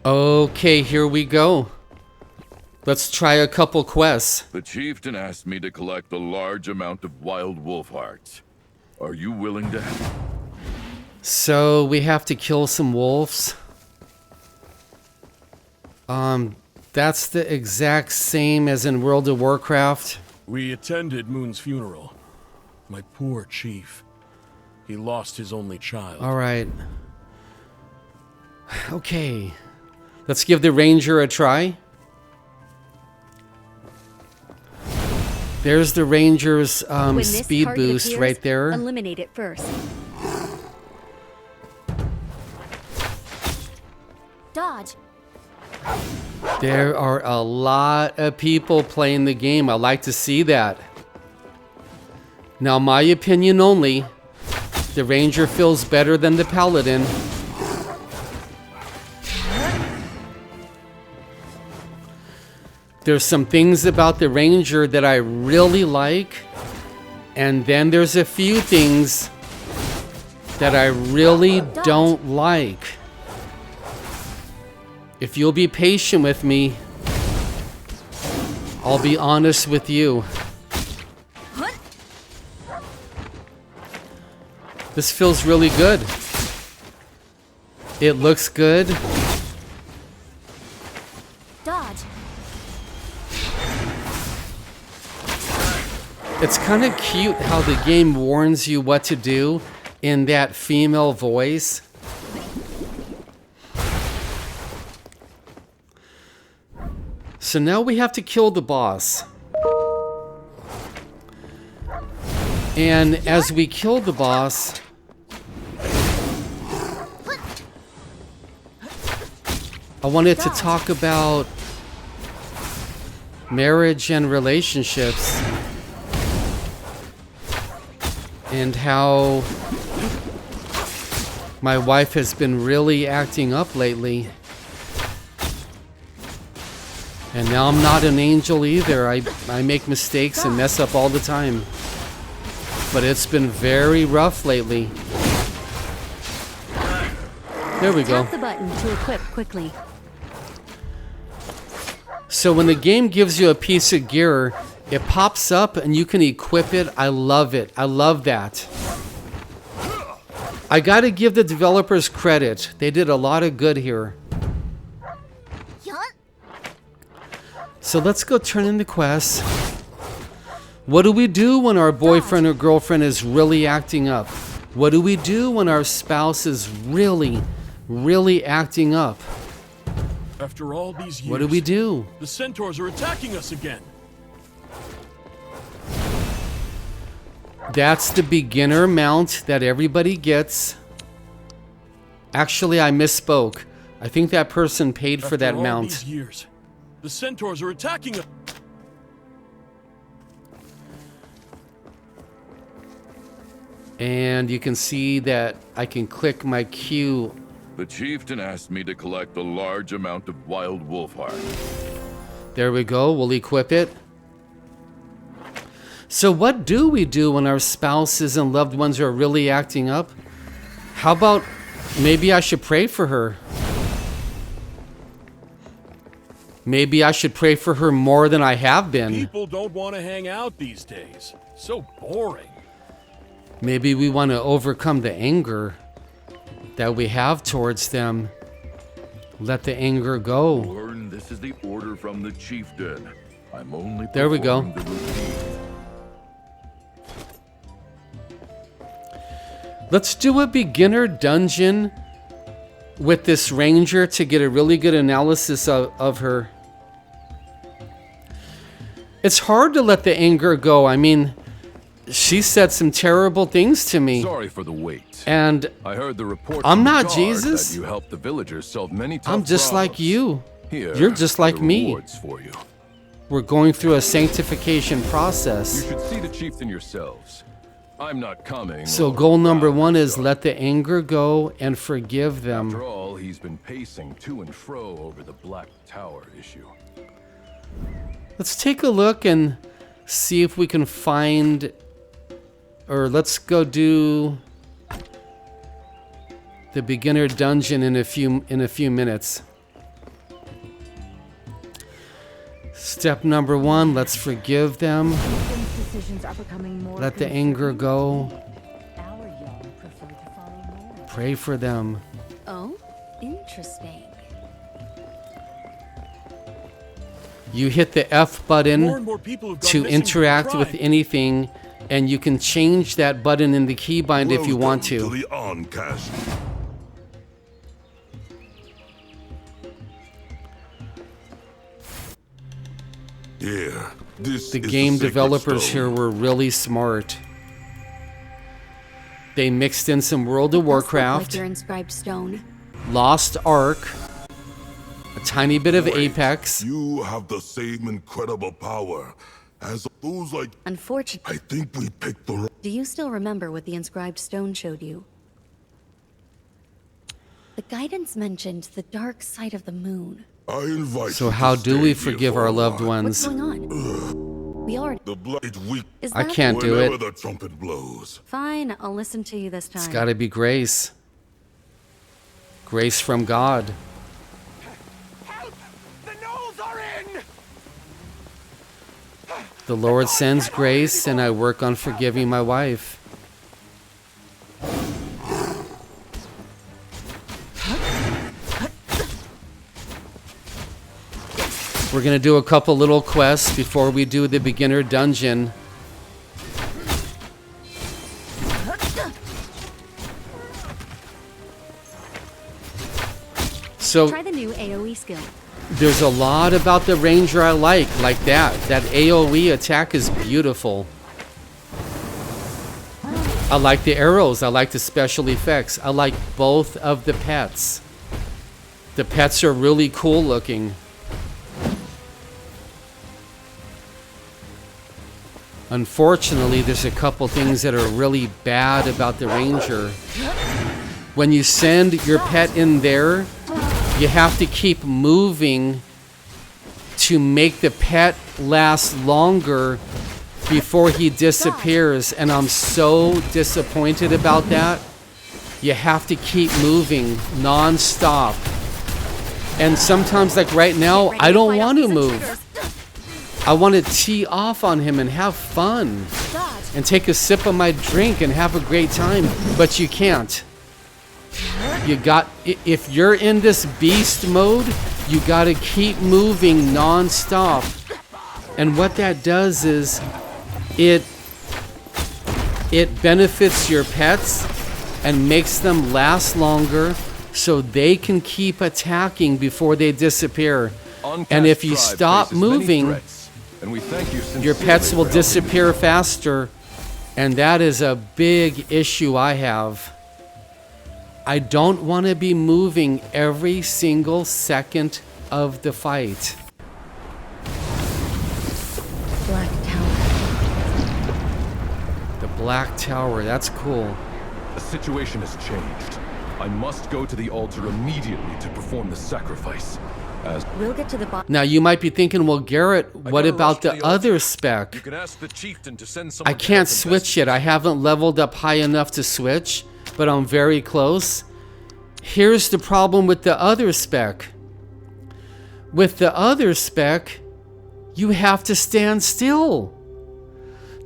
Okay, here we go. Let's try a couple quests. The chieftain asked me to collect a large amount of wild wolf hearts. Are you willing to help? So we have to kill some wolves. That's the exact same as in World of Warcraft. We attended Moon's funeral. My poor chief. He lost his only child. All right. Okay. Let's give the ranger a try. There's the ranger's speed boost appears, right there. Eliminate it first. Dodge. There are a lot of people playing the game. I like to see that. Now, my opinion only, the ranger feels better than the paladin. There's some things about the ranger that I really like, and then there's a few things that I really don't like. If you'll be patient with me, I'll be honest with you. This feels really good. It looks good. Dodge. It's kind of cute how the game warns you what to do in that female voice. So now we have to kill the boss. And as we kill the boss, I wanted to talk about marriage and relationships and how my wife has been really acting up lately. And now I'm not an angel either. I make mistakes and mess up all the time. But it's been very rough lately. There we go. Tap the button to equip quickly. So when the game gives you a piece of gear, it pops up and you can equip it. I love it. I love that. I gotta give the developers credit. They did a lot of good here. So let's go turn in the quests. What do we do when our boyfriend or girlfriend is really acting up? What do we do when our spouse is really, really acting up? After all these years, what do we do? The centaurs are attacking us again. That's the beginner mount that everybody gets. Actually, I misspoke. I think that person paid for that mount. These years, the centaurs are attacking us. And you can see that I can click my Q. The chieftain asked me to collect a large amount of wild wolf hearts. There we go. We'll equip it. So what do we do when our spouses and loved ones are really acting up? How about maybe I should pray for her? Maybe I should pray for her more than I have been. People don't want to hang out these days. So boring. Maybe we want to overcome the anger that we have towards them. Let the anger go. Learn this is the order from the chieftain. I'm only there we go. The routine. Let's do a beginner dungeon with this ranger to get a really good analysis of her. It's hard to let the anger go. I mean, she said some terrible things to me. Sorry for the wait. And I heard the report I'm from the not guard Jesus. That you helped the villagers solve many tough I'm just problems. like you. Here, you're just like me. rewards for you. We're going through a sanctification process. You should see the chieftain yourselves. I'm not coming. So goal number 1 is let the anger go and forgive them. After all, he's been pacing to and fro over the Black Tower issue. Let's take a look and see if we can find, or let's go do the beginner dungeon in a few minutes. Step number 1, let's forgive them. Ethan's decisions are becoming more Let the anger go. Our young prefer to follow more. Pray for them. Oh, interesting. You hit the F More button and more people have gone to missing interact from with crime. anything, and you can change that button in the keybind if you want to. Welcome to the Oncast. Yeah, this The is game sacred developers stone. here were really smart. They mixed in some World of It does look Warcraft, like your inscribed stone. Lost Ark, a tiny bit of Wait, Apex. You have the same incredible power as those like. Unfortunately, I think we picked the. do you still remember what the inscribed stone showed you? The guidance mentioned the dark side of the moon. I invite. So you how to do stay we here forgive for our a loved while. What's ones? going on? We already. The blood is weak. Is I that can't do Whenever it. the trumpet blows. Fine, I'll listen to you this time. It's got to be grace. Grace from God. Help! The gnolls are in! The Lord sends grace, and I work on forgiving my wife. We're going to do a couple little quests before we do the beginner dungeon. So Try the new AoE skill. there's a lot about the ranger I like that. That AoE attack is beautiful. I like the arrows. I like the special effects. I like both of the pets. The pets are really cool looking. Unfortunately, there's a couple things that are really bad about the ranger. When you send your pet in there, you have to keep moving to make the pet last longer before he disappears, and I'm so disappointed about that. You have to keep moving non-stop. And sometimes, like right now, I don't want to move. I want to tee off on him and have fun Dodge. and take a sip of my drink and have a great time, but you can't. If you're in this beast mode, you got to keep moving non-stop. And what that does is it benefits your pets and makes them last longer so they can keep attacking before they disappear. And if you stop moving, and we thank you your pets will disappear faster, and that is a big issue I have. I don't want to be moving every single second of the fight. Black Tower. The Black Tower, that's cool. The situation has changed. I must go to the altar immediately to perform the sacrifice. As We'll get to the bottom. Now you might be thinking, well, Garrett, what gotta about rush to the the altar. other you spec? can ask the chieftain to send I someone. to can't help switch yet. I haven't leveled up high enough to switch, but I'm very close. Here's the problem with the other spec. With the other spec, you have to stand still.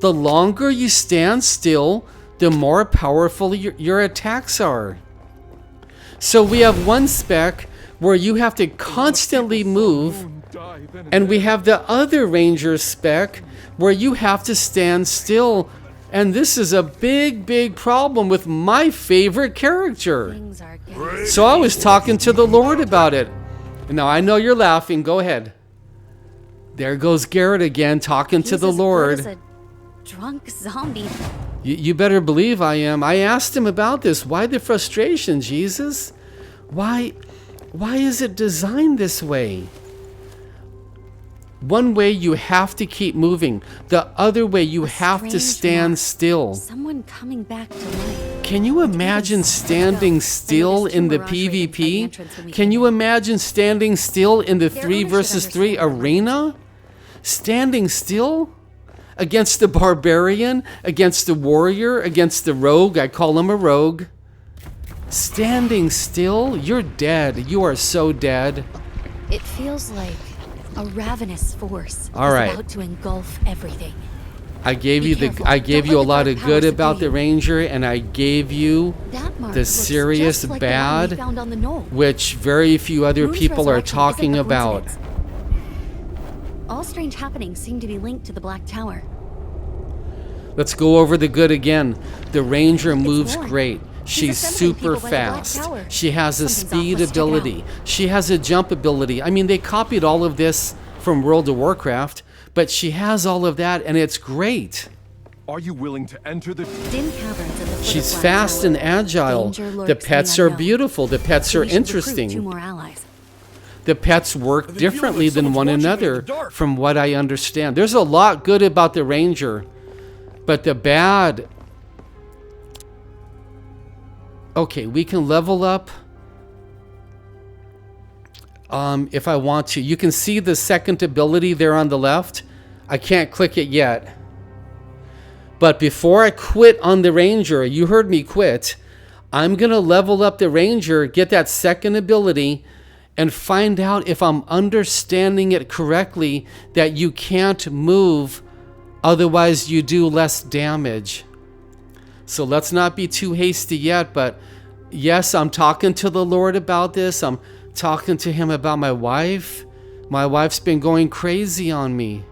The longer you stand still, the more powerful your attacks are. So we have one spec where you have to constantly move, and we have the other ranger spec where you have to stand still. And this is a big, big problem with my favorite character. Things are getting So I was talking to the Lord about it. Now I know you're laughing. Go ahead. There goes Garrett again talking to He's the as good Lord. as a drunk zombie. You better believe I am. I asked him about this. Why the frustration, Jesus? Why is it designed this way? One way you have to keep moving. The other way you have to strange stand mark. still. Someone coming back to life. Can you imagine standing still in the PvP? Can you imagine standing still in the 3 versus 3 arena? Standing still? Against the barbarian? Against the warrior? Against the rogue? I call him a rogue. Standing still? You're dead. You are so dead. It feels like A ravenous force All is right. about to engulf everything. I gave Be you careful. I gave Don't you a let the lot dark of good powers about subdue the you. Ranger, and I gave you That mark the looks serious just like the one bad, we found on the knoll. which very few other Moon's people are resurrection talking isn't a about. coincidence. All strange happenings seem to be linked to the Black Tower. Let's go over the good again. The Ranger moves Lauren. great. She's assembling super people by the Black fast. Tower. She has a Something's off. speed Let's check it out. ability. She has a jump ability. I mean, they copied all of this from World of Warcraft, but she has all of that, and it's great. Are you willing to enter the... Dim caverns at the foot She's of Black fast Tower. and agile. Danger lurks The in pets the are unknown. beautiful. The pets So are we should recruit 2 interesting. more allies. The pets work feel differently like than someone's one watching me in another, the dark. from what I understand. There's a lot good about the Ranger, but the bad... Okay, we can level up if I want to. You can see the second ability there on the left. I can't click it yet. But before I quit on the Ranger, you heard me quit, I'm going to level up the Ranger, get that second ability, and find out if I'm understanding it correctly that you can't move, otherwise you do less damage. So let's not be too hasty yet, but yes, I'm talking to the Lord about this. I'm talking to him about my wife. My wife's been going crazy on me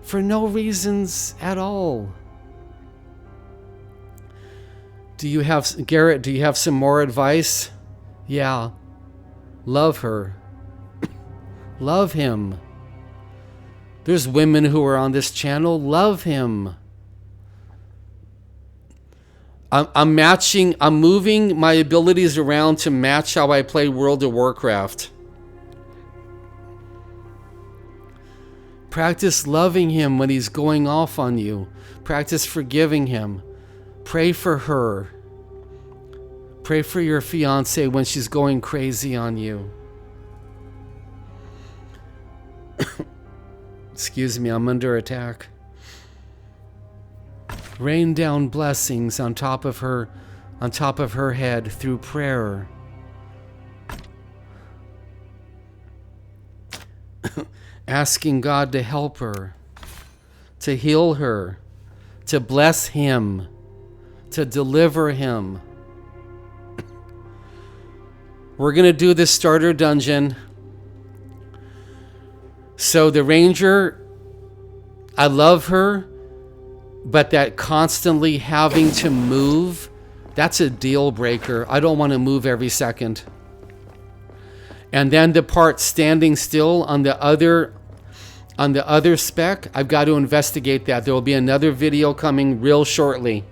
for no reasons at all. Garrett, do you have some more advice? Yeah. Love her. Love him. There's women who are on this channel. Love him. I'm moving my abilities around to match how I play World of Warcraft. Practice loving him when he's going off on you. Practice forgiving him. Pray for her. Pray for your fiance when she's going crazy on you. Excuse me, I'm under attack. Rain down blessings on top of her head through prayer. Asking God to help her, to heal her, to bless him, to deliver him. We're going to do this starter dungeon. So the Ranger, I love her, but that constantly having to move, that's a deal breaker. I don't want to move every second. And then the part standing still on the other spec, I've got to investigate that. There will be another video coming real shortly.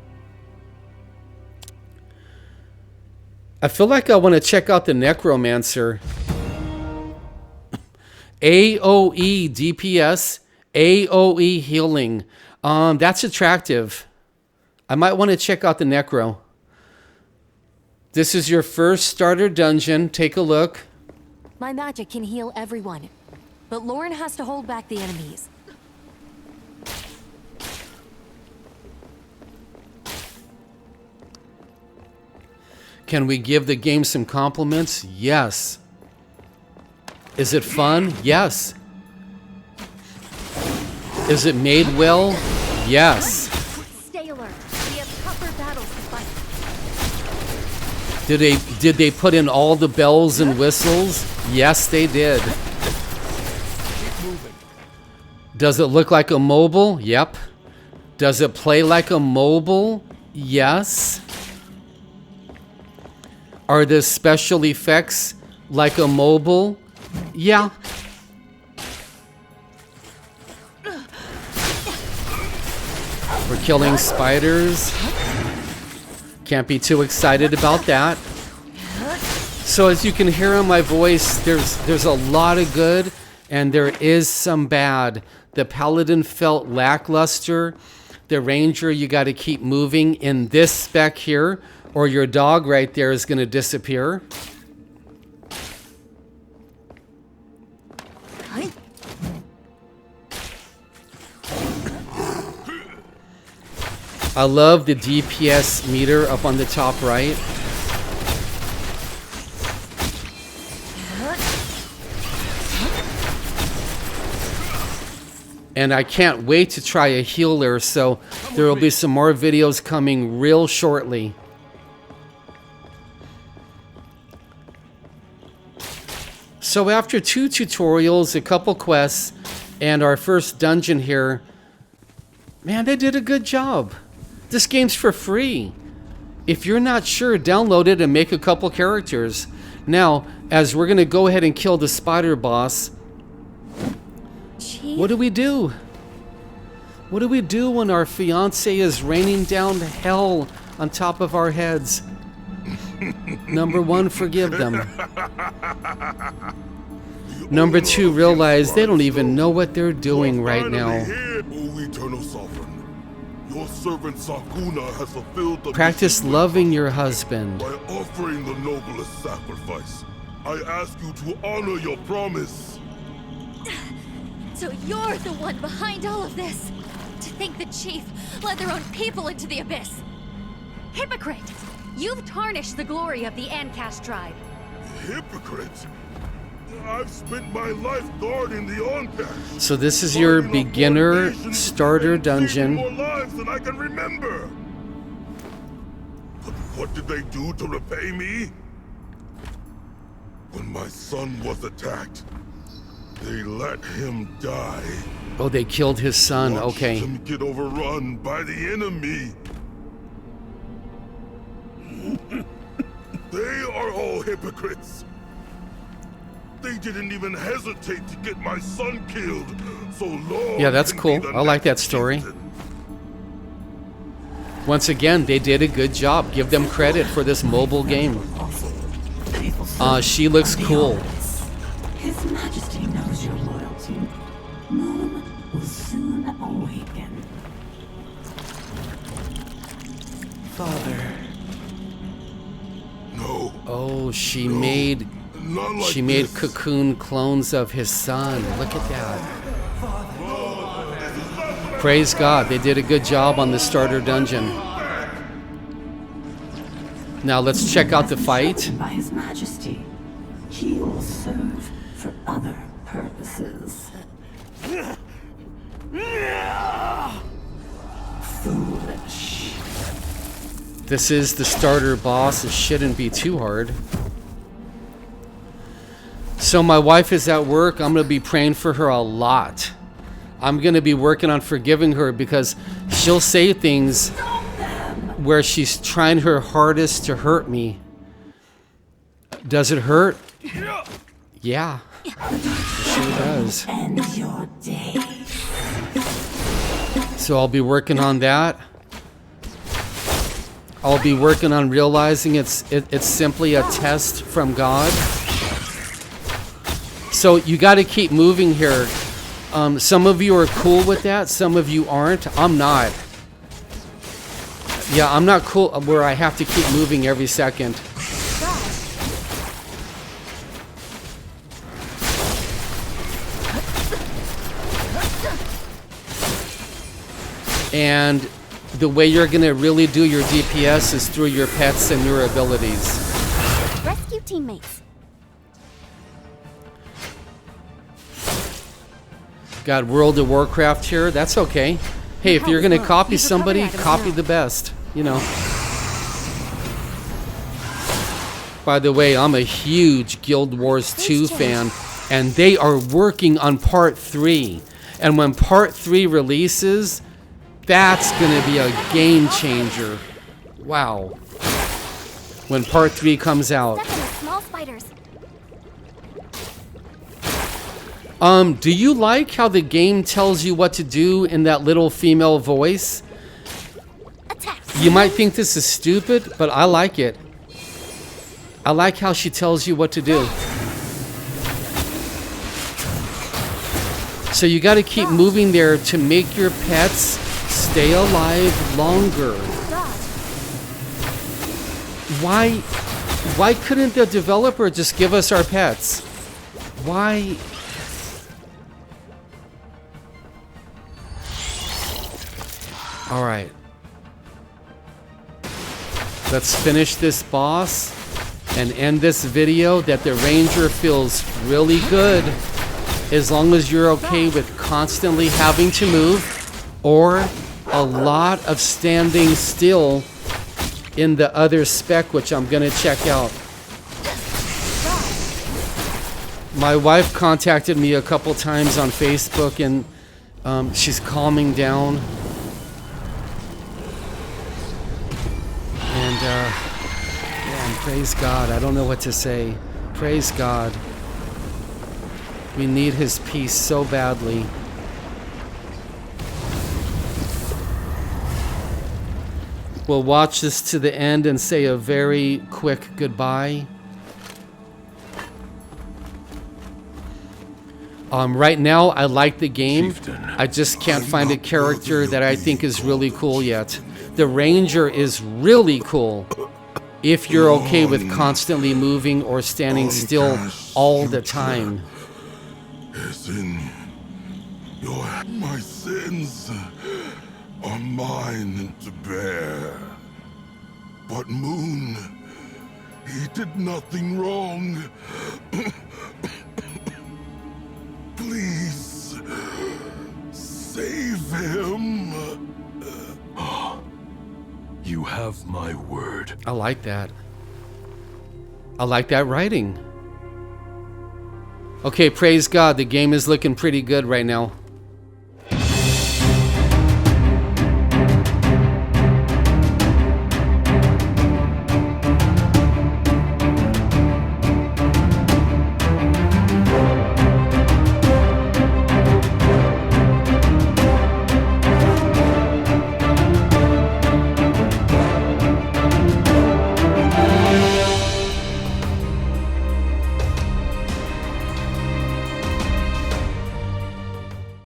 I feel like I want to check out the Necromancer. AOE DPS, AOE healing. That's attractive. I might want to check out the Necro. This is your first starter dungeon. Take a look. My magic can heal everyone, but Lauren has to hold back the enemies. Can we give the game some compliments? Yes. Is it fun? Yes. Is it made well? Yes. Stay alert. We have tougher battles to fight. Did they put in all the bells and whistles? Yes, they did. Does it look like a mobile? Yep. Does it play like a mobile? Yes. Are the special effects like a mobile? Yeah. We're killing spiders. Can't be too excited about that. So as you can hear in my voice, there's a lot of good and there is some bad. The Paladin felt lackluster. The Ranger, you got to keep moving in this spec here, or your dog right there is going to disappear. I love the DPS meter up on the top right. And I can't wait to try a healer, so there will be some more videos coming real shortly. So after 2 tutorials, a couple quests, and our first dungeon here, man, they did a good job. This game's for free. If you're not sure, download it and make a couple characters. Now, as we're gonna go ahead and kill the spider boss, Chief? what do we do? What do we do when our fiance is raining down hell on top of our heads? Number 1, forgive them. Number 2, realize they don't even know what they're doing right now. O eternal sovereign, your servant Sakuna has fulfilled the Practice mission loving your husband. by offering the noblest sacrifice. I ask you to honor your promise. So you're the one behind all of this? To think the chief led their own people into the abyss? Hypocrite! You've tarnished the glory of the Ancast tribe. Hypocrite! I've spent my life guarding the Oncast. So this is your fighting off more beginner nations starter and saving dungeon. more lives than I can remember. But what did they do to repay me? When my son was attacked, they let him die. Oh, they killed his son. Watched Okay. him get overrun by the enemy. They are all hypocrites. They didn't even hesitate to get my son killed. So long. Yeah, that's can cool. be the I like that next story. chieftain. Once again, they did a good job. Give them credit for this mobile game. She looks cool. His Majesty knows your loyalty. Moon will soon awaken. Father. No, Oh, she made not like she made this. cocoon clones of his son. Look at that. Praise God, they did a good job on the starter dungeon. Now let's check out the fight. By His Majesty, he will serve for other purposes. Foolish. This is the starter boss. It shouldn't be too hard. So my wife is at work. I'm going to be praying for her a lot. I'm going to be working on forgiving her because she'll say things where she's trying her hardest to hurt me. Does it hurt? Yeah. It sure does. End your day. So I'll be working on that. I'll be working on realizing it's simply a test from God. So you got to keep moving here. Some of you are cool with that. Some of you aren't. I'm not. Yeah, I'm not cool where I have to keep moving every second. And the way you're going to really do your DPS is through your pets and your abilities. Rescue teammates. Got World of Warcraft here. That's okay. Hey, if you're going to copy somebody, copy the best, you know. By the way, I'm a huge Guild Wars 2 fan, and they are working on Part 3. And when Part 3 releases, that's going to be a game changer. Wow. When Part 3 comes out. Step in the small spiders. Do you like how the game tells you what to do in that little female voice? Attack. You might think this is stupid, but I like it. I like how she tells you what to do. So you got to keep moving there to make your pets stay alive longer. Why couldn't the developer just give us our pets? Why? All right. Let's finish this boss and end this video that the ranger feels really good. as long as you're okay with constantly having to move or a lot of standing still in the other spec, which I'm gonna check out. My wife contacted me a couple times on Facebook, and she's calming down. And man, praise God. I don't know what to say. Praise God. We need his peace so badly. We'll watch this to the end and say a very quick goodbye. Right now, I like the game. I just can't find a character that I think is really cool yet. The Ranger is really cool if you're okay with constantly moving or standing still all the time. My sins are mine to bear. But Moon, he did nothing wrong. Please, save him. You have my word. I like that. I like that writing. Okay, praise God. The game is looking pretty good right now.